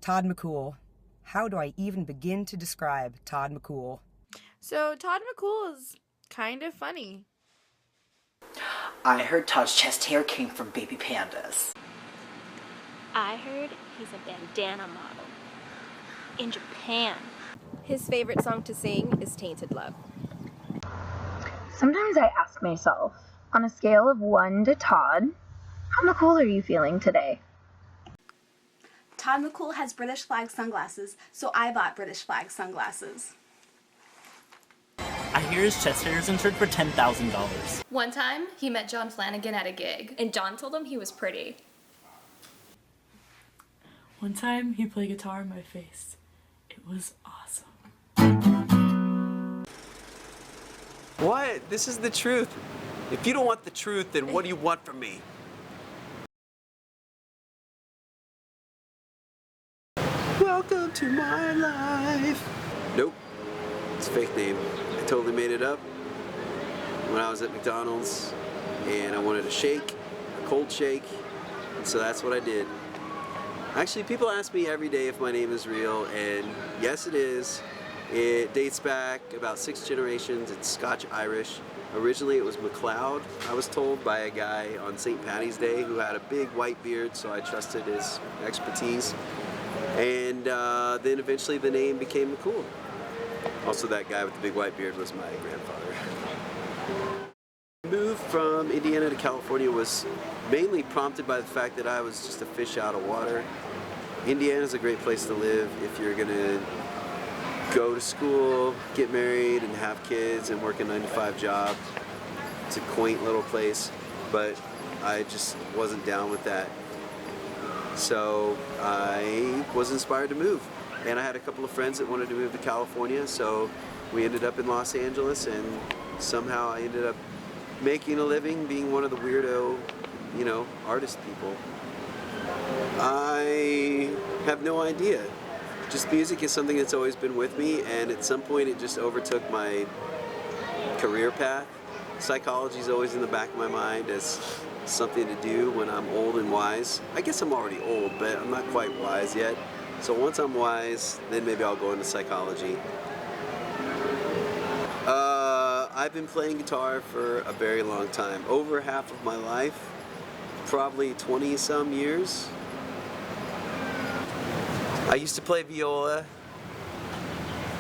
Todd McCool. How do I even begin to describe Todd McCool? So Todd McCool is kind of funny. I heard Todd's chest hair came from baby pandas. I heard he's a bandana model. In Japan. His favorite song to sing is Tainted Love. Sometimes I ask myself, on a scale of 1 to Todd, how McCool are you feeling today? Todd McCool has British flag sunglasses, so I bought British flag sunglasses. I hear his chest hair is insured for $10,000. One time, he met John Flanagan at a gig, and John told him he was pretty. One time, he played guitar in my face. It was awesome. What? This is the truth. If you don't want the truth, then what do you want from me? Welcome to my life. Nope. It's a fake name. I totally made it up when I was at McDonald's and I wanted a shake, a cold shake, and so that's what I did. Actually, people ask me every day if my name is real, and yes, it is. It dates back about 6 generations. It's Scotch-Irish. Originally, it was MacLeod, I was told by a guy on St. Patty's Day who had a big white beard, so I trusted his expertise. And then eventually the name became McCool. Also, that guy with the big white beard was my grandfather. The move from Indiana to California was mainly prompted by the fact that I was just a fish out of water. Indiana is a great place to live if you're gonna go to school, get married, and have kids and work a 9-to-5 job. It's a quaint little place, but I just wasn't down with that. So I was inspired to move. And I had a couple of friends that wanted to move to California, so we ended up in Los Angeles, and somehow I ended up making a living being one of the weirdo, artist people. I have no idea. Just music is something that's always been with me, and at some point it just overtook my career path. Psychology is always in the back of my mind as something to do when I'm old and wise. I guess I'm already old, but I'm not quite wise yet. So once I'm wise, then maybe I'll go into psychology. I've been playing guitar for a very long time, over half of my life, probably 20-some years. I used to play viola.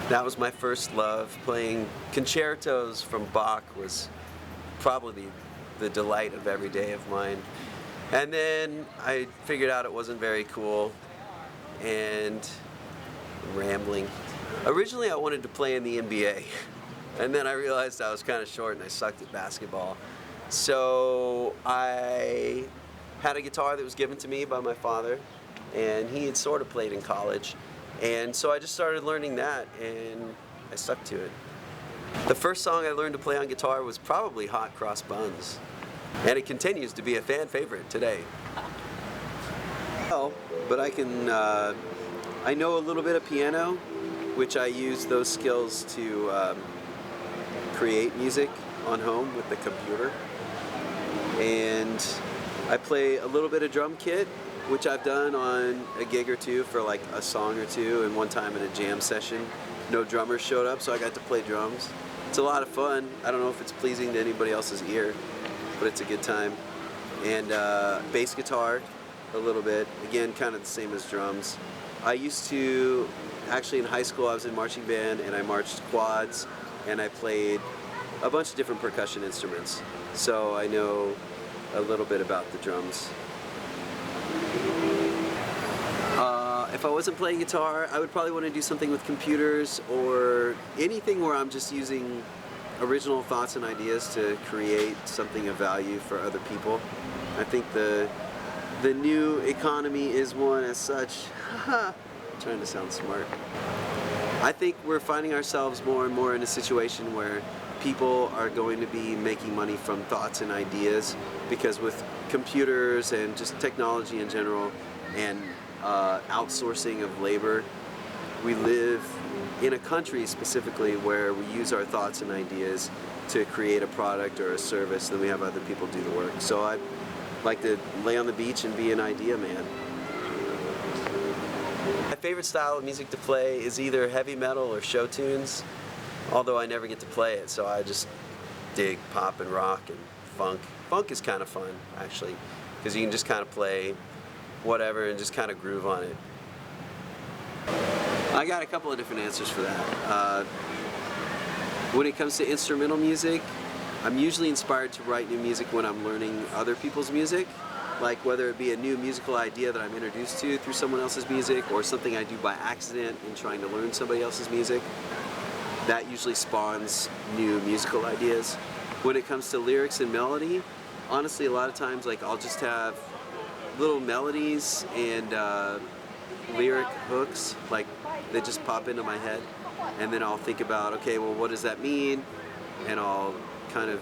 That was my first love. Playing concertos from Bach was probably the delight of every day of mine. And then I figured out it wasn't very cool, and rambling. Originally I wanted to play in the NBA, and then I realized I was kind of short and I sucked at basketball. So I had a guitar that was given to me by my father, and he had sort of played in college. And so I just started learning that, and I stuck to it. The first song I learned to play on guitar was probably Hot Cross Buns, and it continues to be a fan favorite today. Well, but I know a little bit of piano, which I use those skills to create music on home with the computer. And I play a little bit of drum kit, which I've done on a gig or two for like a song or two, and one time in a jam session. No drummers showed up, so I got to play drums. It's a lot of fun. I don't know if it's pleasing to anybody else's ear, but it's a good time. And bass guitar, a little bit. Again, kind of the same as drums. I used to, actually in high school I was in marching band, and I marched quads, and I played a bunch of different percussion instruments. So I know a little bit about the drums. If I wasn't playing guitar, I would probably want to do something with computers or anything where I'm just using original thoughts and ideas to create something of value for other people. I think the new economy is one as such. I'm trying to sound smart. I think we're finding ourselves more and more in a situation where people are going to be making money from thoughts and ideas, because with computers and just technology in general and outsourcing of labor, we live in a country specifically where we use our thoughts and ideas to create a product or a service, then we have other people do the work. So I'd like to lay on the beach and be an idea man. I favorite style of music to play is either heavy metal or show tunes, although I never get to play it, so I just dig pop and rock and funk. Funk is kind of fun, actually, because you can just kind of play whatever and just kind of groove on it. I got a couple of different answers for that. When it comes to instrumental music, I'm usually inspired to write new music when I'm learning other people's music, like whether it be a new musical idea that I'm introduced to through someone else's music or something I do by accident in trying to learn somebody else's music. That usually spawns new musical ideas. When it comes to lyrics and melody, honestly, a lot of times like I'll just have little melodies and lyric hooks, like they just pop into my head, and then I'll think about, okay, well, what does that mean? And I'll kind of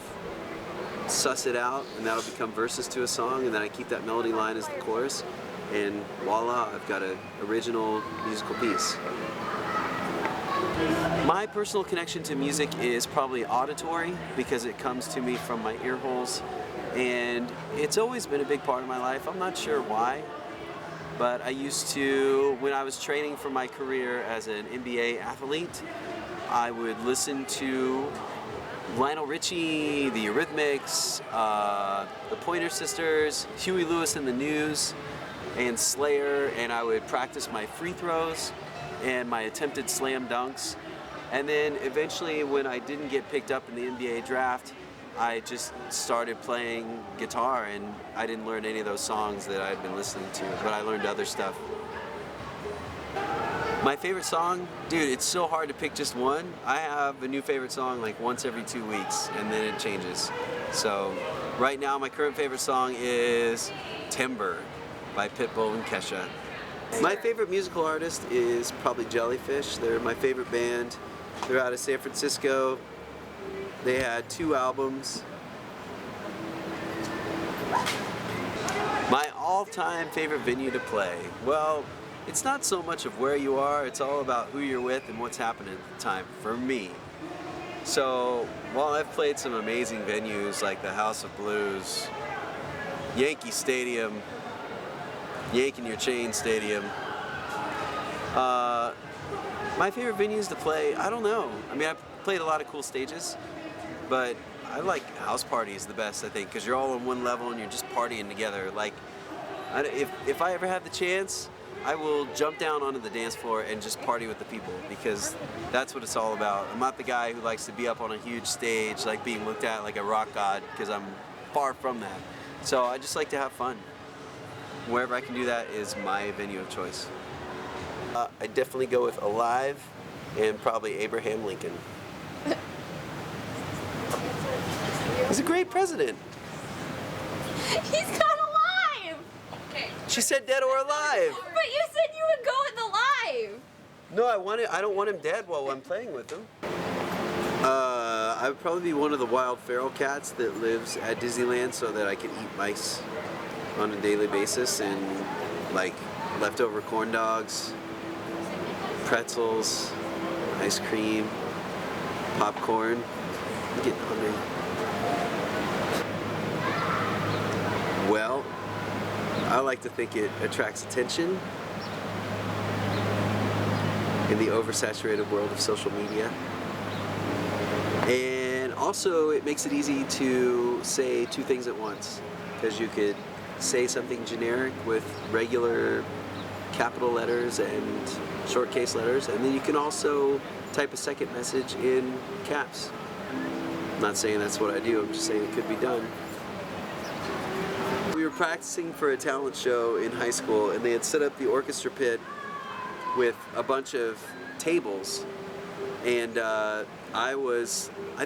suss it out, and that'll become verses to a song, and then I keep that melody line as the chorus, and voila, I've got an original musical piece. My personal connection to music is probably auditory, because it comes to me from my ear holes, and it's always been a big part of my life. I'm not sure why, but I used to, when I was training for my career as an NBA athlete, I would listen to Lionel Richie, the Eurythmics, the Pointer Sisters, Huey Lewis and the News, and Slayer, and I would practice my free throws and my attempted slam dunks. And then eventually, when I didn't get picked up in the NBA draft, I just started playing guitar, and I didn't learn any of those songs that I had been listening to, but I learned other stuff. My favorite song? Dude, it's so hard to pick just one. I have a new favorite song like once every 2 weeks, and then it changes. So right now, my current favorite song is Timber by Pitbull and Kesha. My favorite musical artist is probably Jellyfish. They're my favorite band. They're out of San Francisco. They had 2 albums. My all-time favorite venue to play? Well, it's not so much of where you are, it's all about who you're with and what's happening at the time, for me. So, while I've played some amazing venues like the House of Blues, Yankee Stadium, Yanking Your Chain Stadium, my favorite venues to play, I don't know. I mean, I've played a lot of cool stages, but I like house parties the best, I think, because you're all on one level and you're just partying together. Like, if I ever have the chance, I will jump down onto the dance floor and just party with the people, because that's what it's all about. I'm not the guy who likes to be up on a huge stage, like being looked at like a rock god, because I'm far from that. So I just like to have fun. Wherever I can do that is my venue of choice. I definitely go with Alive and probably Abraham Lincoln. He's a great president. He's not alive! Okay. She said dead or alive. But you said you would go with alive! No, I don't want him dead while I'm playing with him. I would probably be one of the wild feral cats that lives at Disneyland so that I can eat mice on a daily basis, and like leftover corn dogs, pretzels, ice cream, popcorn. I'm getting hungry. Well, I like to think it attracts attention in the oversaturated world of social media. And also it makes it easy to say 2 things at once, because you could say something generic with regular capital letters and short case letters, and then you can also type a second message in caps. I'm not saying that's what I do, I'm just saying it could be done. We were practicing for a talent show in high school, and they had set up the orchestra pit with a bunch of tables, and I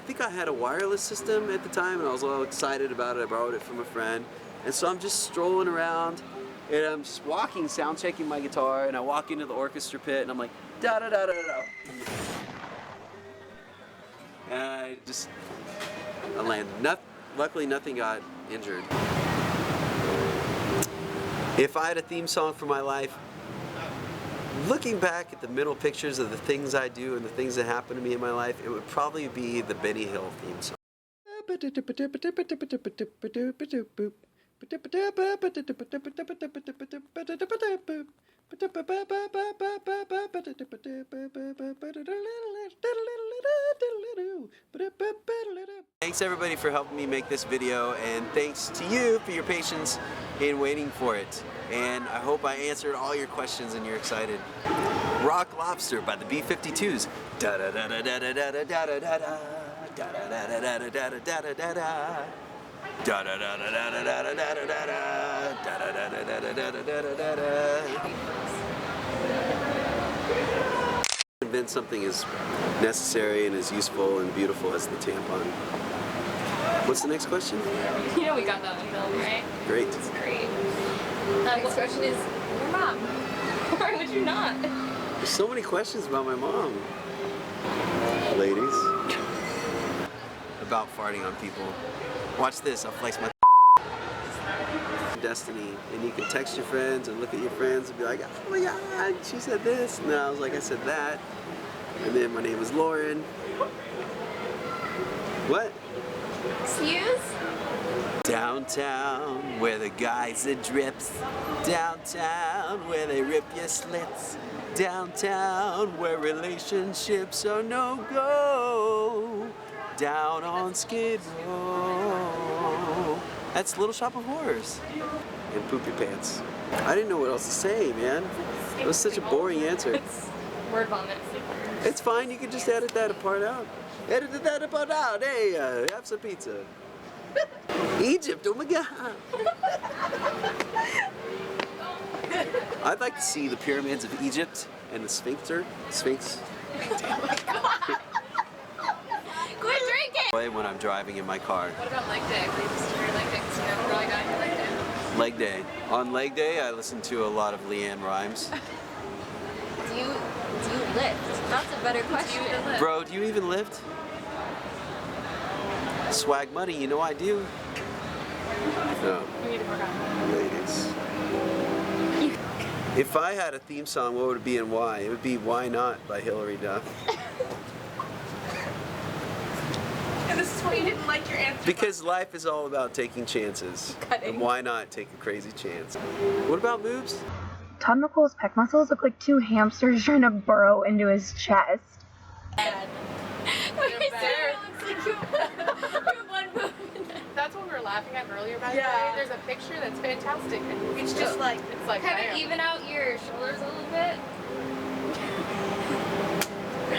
think I had a wireless system at the time, and I was all excited about it. I borrowed it from a friend, and so I'm just strolling around, and I'm just walking, sound checking my guitar, and I walk into the orchestra pit, and I'm like, da da da da da. And I landed. Luckily, nothing got injured. If I had a theme song for my life, looking back at the middle pictures of the things I do and the things that happen to me in my life, it would probably be the Benny Hill theme song. Thanks everybody for helping me make this video, and thanks to you for your patience in waiting for it. And I hope I answered all your questions and you're excited. Rock Lobster by the B-52s. Invent something as necessary and as useful and beautiful as the tampon. What's the next question? You know we got that one film, right? Great. It's great. Next question is your mom. Why would you not? There's so many questions about my mom. Ladies. About farting on people. Watch this, I'll flex my destiny. And you can text your friends and look at your friends and be like, oh my god, she said this. And I was like, I said that. And then my name was Lauren. What? Excuse? Downtown, where the guys are drips. Downtown, where they rip your slits. Downtown, where relationships are no-go. Down on Skid Row. That's Little Shop of Horrors. And poop your pants. I didn't know what else to say, man. It was such a boring answer. It's word vomit. It's fine, you can just edit that part out. Edit that part out. Hey, have some pizza. Egypt, oh my god. I'd like to see the pyramids of Egypt and the Sphinx. Quit drinking! When I'm driving in my car. What about leg day? Were you just doing your leg day because you never really got your leg day? Leg day. On leg day, I listen to a lot of Leanne Rhymes. Do you lift? That's a better question. Do you lift? Bro, do you even lift? Swag money, you know I do. No. We need to work on. Ladies. If I had a theme song, what would it be and why? It would be Why Not by Hilary Duff. And this is why you didn't like your answer. Because life is all about taking chances. And why not take a crazy chance? What about boobs? Todd McCool's pec muscles look like two hamsters trying to burrow into his chest. That's what we were laughing at earlier, by the way. There's a picture that's fantastic. And it's just like, Kind of even out your shoulders a little bit.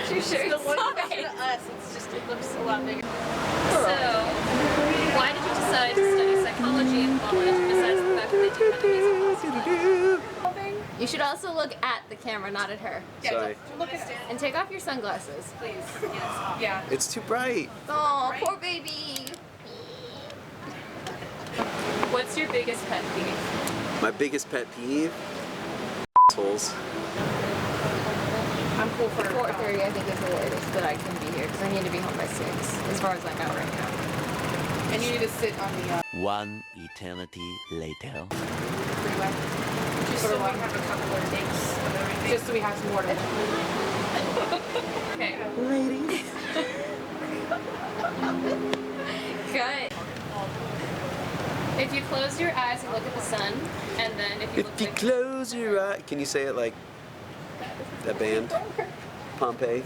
Your shirt's the one so closer big. to us, it's just, it looks a lot bigger. So, why did you decide to study psychology in college besides the fact that they do have amazing cosplay? You should also look at the camera, not at her. Sorry. Look at it. And take off your sunglasses. Please. Yes. Yeah. It's too bright. Oh, poor baby. What's your biggest pet peeve? My biggest pet peeve? Assholes. I'm cool for 4:30, I think, is the latest that I can be here because I need to be home by 6, as far as I know right now. And you need to sit on the One eternity later. freeway. Just so we have a couple of dates of everything. Just so we have some more to Okay. Ladies. Good. If you close your eyes and look at the sun, and then if you look If you like close your eyes, can you say it like that band? Pompeii.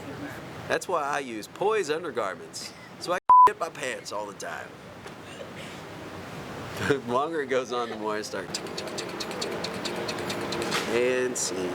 That's why I use Poise undergarments. So I get my pants all the time. The longer it goes on, the more I start. And scene.